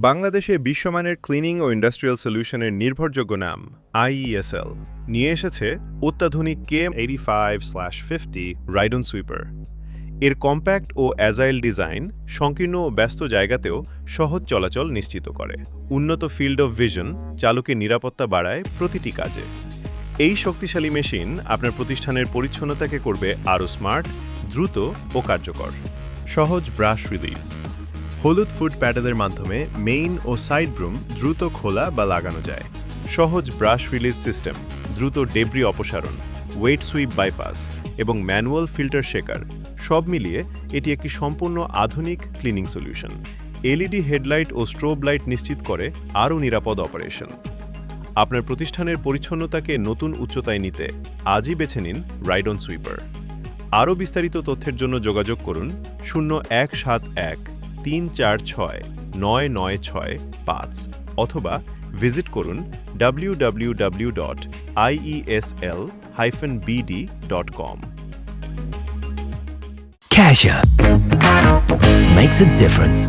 বাংলাদেশে বিশ্বমানের ক্লিনিং ও ইন্ডাস্ট্রিয়াল সলিউশনের নির্ভরযোগ্য নাম IESL নিয়ে এসেছে অত্যাধুনিক KM85/50 রাইডন সুইপার। এর কম্প্যাক্ট ও অ্যাজাইল ডিজাইন সংকীর্ণ ও ব্যস্ত জায়গাতেও সহজ চলাচল নিশ্চিত করে। উন্নত ফিল্ড অফ ভিশন চালকের নিরাপত্তা বাড়ায় প্রতিটি কাজে। এই শক্তিশালী মেশিন আপনার প্রতিষ্ঠানের পরিচ্ছন্নতাকে করবে আরও স্মার্ট, দ্রুত ও কার্যকর। সহজ ব্রাশ রিলিজ, হলুদ ফুট প্যাডেলের মাধ্যমে মেইন ও সাইড ব্রুম দ্রুত খোলা বা লাগানো যায়। সহজ ব্রাশ রিলিজ সিস্টেম, দ্রুত ডেব্রি অপসারণ, ওয়েট সুইপ বাইপাস এবং ম্যানুয়াল ফিল্টার শেকার সব মিলিয়ে এটি একটি সম্পূর্ণ আধুনিক ক্লিনিং সলিউশন। এলইডি হেডলাইট ও স্ট্রোব লাইট নিশ্চিত করে আরও নিরাপদ অপারেশন। আপনার প্রতিষ্ঠানের পরিচ্ছন্নতাকে নতুন উচ্চতায় নিতে আজই বেছে নিন রাইডন সুইপার। আরও বিস্তারিত তথ্যের জন্য যোগাযোগ করুন 0171346996 অথবা ভিজিট করুন www.iesl-bd.com। Cashier makes a difference.